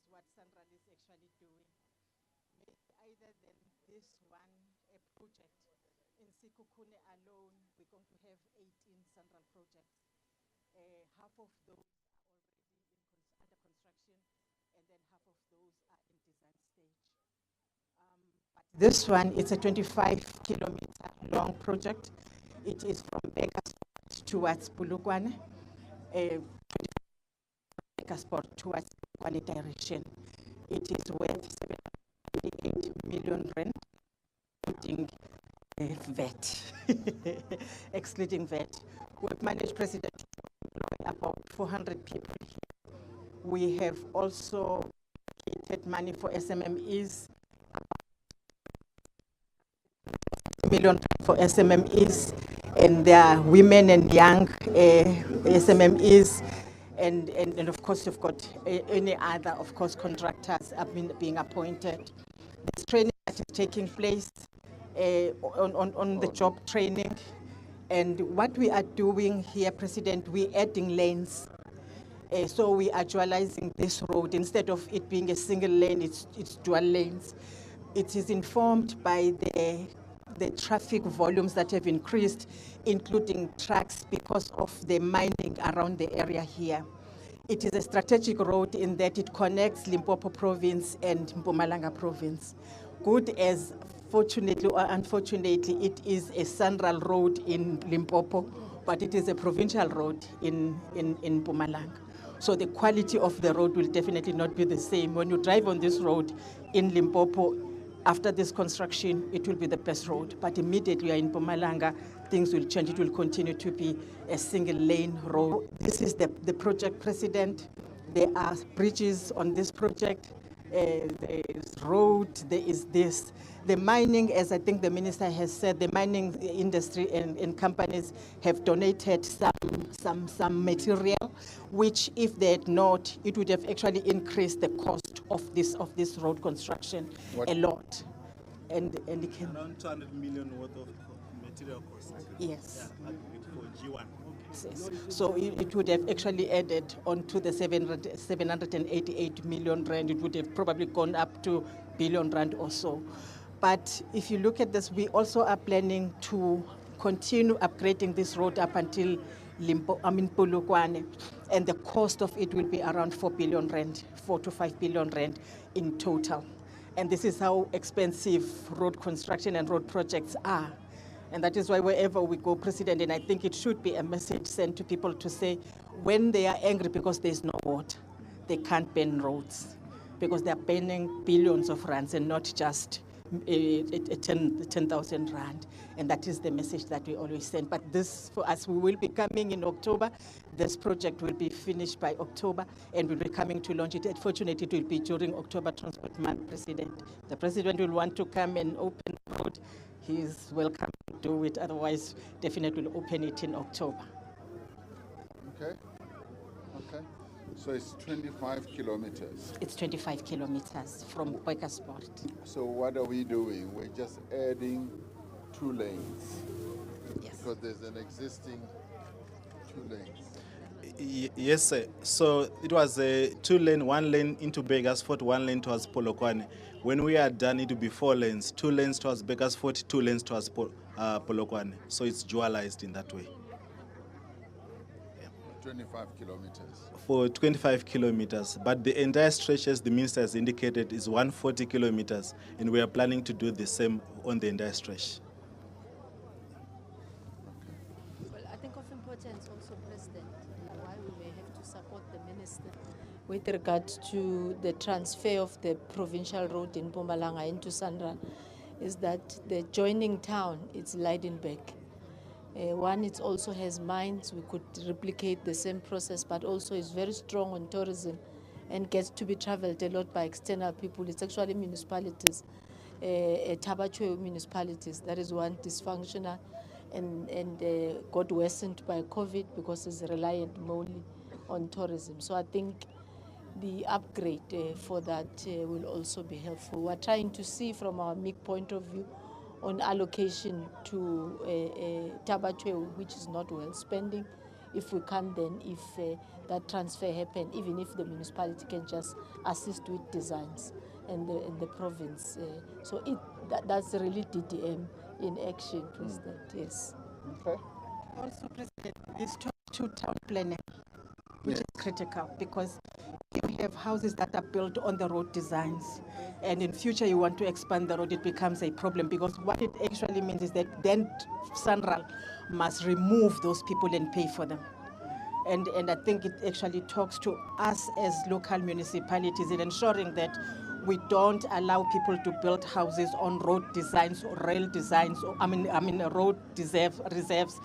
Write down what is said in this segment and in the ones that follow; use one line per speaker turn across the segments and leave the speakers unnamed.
what Central is actually doing. Either than this one project in Sekhukhune alone, we're going to have 18 Central projects. Half of those are already under construction, and then half of those are in design stage. But this one, it's a 25-kilometer long project. It is from Burgersfort towards Polokwane, Burgersfort towards Polokwane direction. It is worth 78 million rand, including VAT, excluding VAT. We've managed, President, to employ about 400 people here. We have also allocated money for SMMEs, million for SMMEs, and there are women and young SMMEs, and of course you've got any other, of course, contractors have been being appointed. This training that is taking place on the job training, and what we are doing here, President, we're adding lanes. So we are dualizing this road. Instead of it being a single lane, it's dual lanes. It is informed by the traffic volumes that have increased, including trucks, because of the mining around the area here. It is a strategic road in that it connects Limpopo province and Mpumalanga province. Good as fortunately or unfortunately, it is a central road in Limpopo, but it is a provincial road in Mpumalanga. So the quality of the road will definitely not be the same. When you drive on this road in Limpopo, after this construction, it will be the best road. But immediately in Mpumalanga, things will change. It will continue to be a single lane road. This is the project, President. There are bridges on this project. There is road, there is this. The mining, as I think the minister has said, the mining industry and companies have donated some material, which if they had not, it would have actually increased the cost of this road construction a lot. And it can
around 200 million worth of material costs.
Yes.
Yeah, for G1.
Yes. So it would have actually added on to the 788 million rand. It would have probably gone up to billion rand or so. But if you look at this, we also are planning to continue upgrading this road up until Polokwane, and the cost of it will be around 4 billion rand, 4 to 5 billion rand in total. And this is how expensive road construction and road projects are. And that is why wherever we go, President, and I think it should be a message sent to people to say, when they are angry because there's no water, they can't ban roads, because they're banning billions of rands and not just 10,000 rand. And that is the message that we always send. But this, for us, we will be coming in October. This project will be finished by October, and we'll be coming to launch it. Unfortunately, it will be during October Transport Month, President. The President will want to come and open the road. He's welcome to do it. Otherwise, definitely we'll open it in October.
Okay. Okay. So it's 25 kilometers.
It's 25 kilometers from Burgersfort.
So what are we doing? We're just adding 2 lanes.
Yes.
Because there's an existing 2 lanes.
Yes, sir. So it was a 2-lane, 1 lane into Burgersfort, 1 lane towards Polokwane. When we are done, it will be 4 lanes, 2 lanes towards Burgersfort, 2 lanes towards Polokwane. So it's dualized in that way.
25 kilometers.
For 25 kilometers, but the entire stretch, as the minister has indicated, is 140 kilometers, and we are planning to do the same on the entire stretch.
Well, I think of importance also, President, why we may have to support the minister with regard to the transfer of the provincial road in Mpumalanga into Sandra, is that the joining town, it's Leidenburg. One, it also has mines. We could replicate the same process, but also is very strong on tourism and gets to be traveled a lot by external people. It's actually municipalities, Tabachwe municipalities. That is one dysfunctional and got worsened by COVID because it's reliant mainly on tourism. So I think the upgrade for that will also be helpful. We're trying to see from our MIC point of view on allocation to Tabachwe, which is not well spending. If we can, then if that transfer happen, even if the municipality can just assist with designs and the province. That's really DDM in action, President, yes.
Okay.
Also, President, this to town planning, which is critical, because you have houses that are built on the road designs, and in future you want to expand the road, it becomes a problem, because what it actually means is that then Sanral must remove those people and pay for them. And I think it actually talks to us as local municipalities in ensuring that we don't allow people to build houses on road designs or rail designs, or road reserves,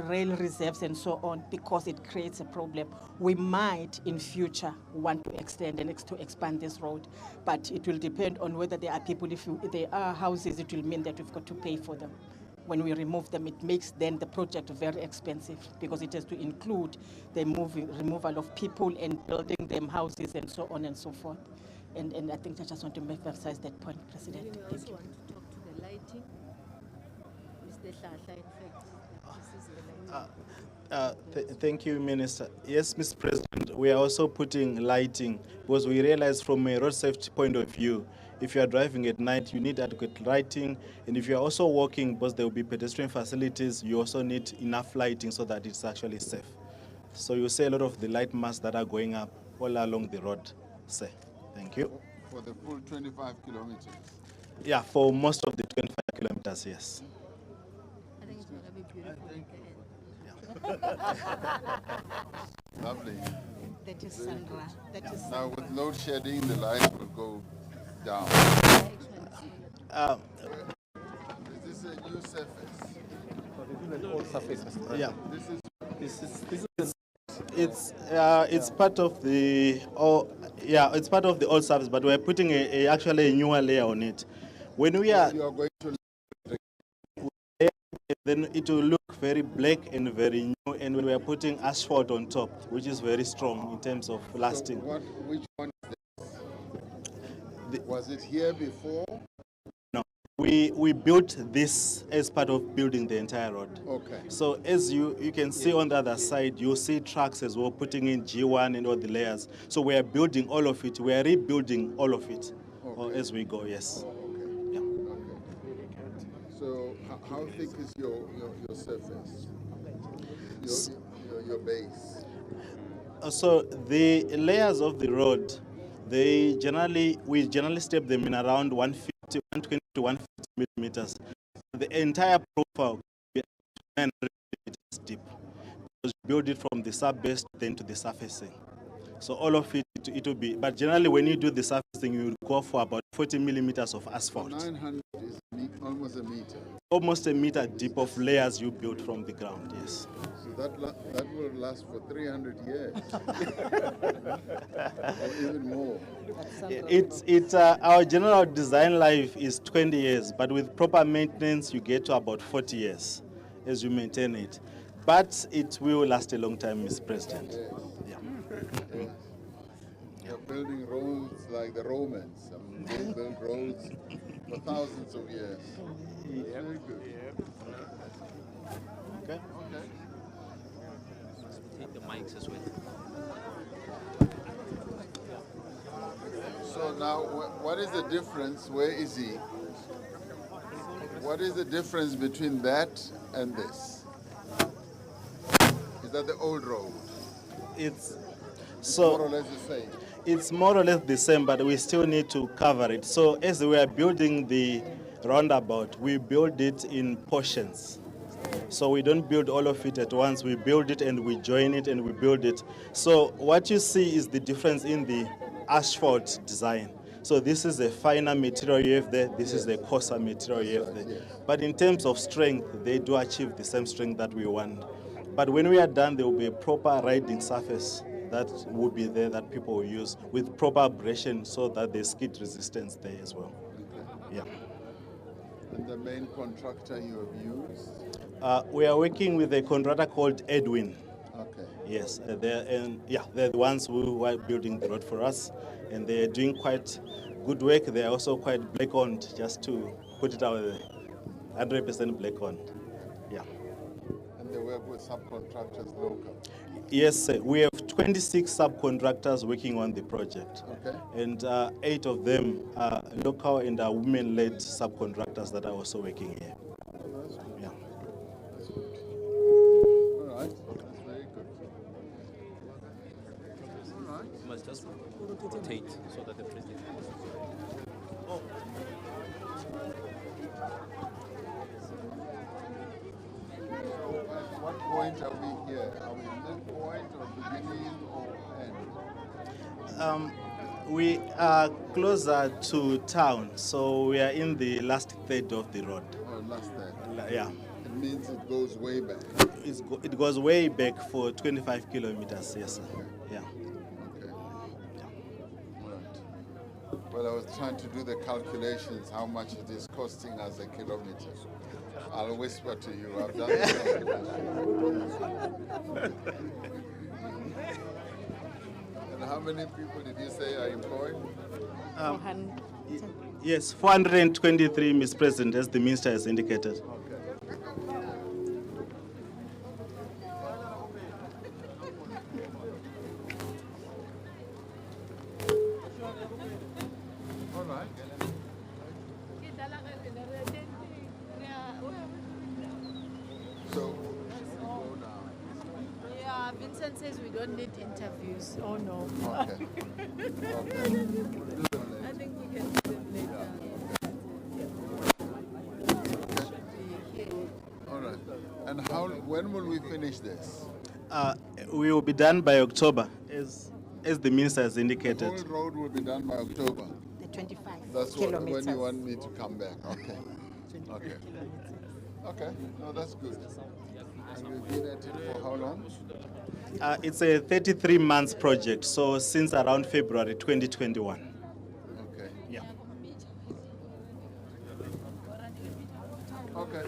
rail reserves and so on, because it creates a problem. We might in future want to extend and to expand this road, but it will depend on whether there are people. If there are houses, it will mean that we've got to pay for them. When we remove them, it makes then the project very expensive, because it has to include the removal of people and building them houses and so on and so forth. And I think I just want to emphasize that point, President.
We also want to talk to the lighting. Mr. Hlahla, in fact, this is the lighting.
Thank you, Minister. Yes, Mr. President, we are also putting lighting, because we realize from a road safety point of view, if you are driving at night, you need adequate lighting. And if you are also walking, because there will be pedestrian facilities, you also need enough lighting so that it's actually safe. So you see a lot of the light masts that are going up all along the road, sir. Thank you.
For the full 25 kilometers.
Yeah, for most of the 25 kilometers, yes.
I think it's going to be beautiful at the end.
Lovely.
That is Sandra. That is
Now with load shedding, the light will go down. Is this a new surface?
Yeah.
This is
It's part of the it's part of the old surface, but we're putting actually a newer layer on it. When we are
you are going to
then it will look very black and very new, and we are putting asphalt on top, which is very strong in terms of lasting.
which one is this? Was it here before?
No, we built this as part of building the entire road.
Okay.
So as you can see on the other side, you see trucks as well putting in G1 and all the layers. So we are building all of it. We are rebuilding all of it as we go, yes. Yeah.
So how thick is your surface? Your base?
So the layers of the road, we generally step them in around 150, 120 to 150 millimeters. The entire profile is 900 millimeters deep. Because you build it from the sub-base then to the surfacing. So all of it will be, but generally when you do the surfacing, you will go for about 40 millimeters of asphalt.
900 is almost a meter.
Almost a meter deep of layers you build from the ground, yes.
So that will last for 300 years. Or even more.
Our general design life is 20 years, but with proper maintenance, you get to about 40 years as you maintain it. But it will last a long time, Mr. President.
Yes.
Yeah.
Yes. You're building roads like the Romans. I mean, they built roads for thousands of years. Very good.
Okay.
Okay.
Take the mics as well.
So now, what is the difference? Where is he? What is the difference between that and this? Is that the old road?
It's
More or less the same.
It's more or less the same, but we still need to cover it. So as we are building the roundabout, we build it in portions. So we don't build all of it at once. We build it and we join it and we build it. So what you see is the difference in the asphalt design. So this is a finer material you have there. This is the coarser material you have there. But in terms of strength, they do achieve the same strength that we want. But when we are done, there will be a proper riding surface that will be there that people will use with proper abrasion so that there's skid resistance there as well. Yeah.
And the main contractor you have used?
We are working with a contractor called Edwin.
Okay.
Yes, they're the ones who are building the road for us, and they're doing quite good work. They're also quite black-owned, just to put it out there, 100% black-owned. Yeah.
And they work with subcontractors local?
Yes, sir. We have 26 subcontractors working on the project.
Okay.
And 8 of them are local and are women-led subcontractors that are also working here.
Oh, that's good.
Yeah.
That's good. All right. That's very good. All right.
You must just rotate so that the president.
At what point are we here? Are we midpoint or beginning or end?
We are closer to town, so we are in the last third of the road.
Or last there?
Yeah.
It means it goes way back.
It goes way back for 25 kilometers, yes, sir. Yeah.
Okay. All right. Well, I was trying to do the calculations, how much it is costing us a kilometer. I'll whisper to you. I've done it. And how many people did you say are employed?
Yes, 423, Mr. President, as the minister has indicated.
All right. So, should we go now?
Yeah, Vincent says we don't need interviews. Oh no.
Okay. Okay.
I think we can do it later.
All right. And when will we finish this?
We will be done by October, as the minister has
The
indicated.
whole road will be done by October.
The 25
That's
kilometers.
when you want me to come back. Okay. Okay. Okay. No, that's good. And you've been at it for how long?
It's a 33 months project, so since around February 2021.
Okay.
Yeah.
Okay.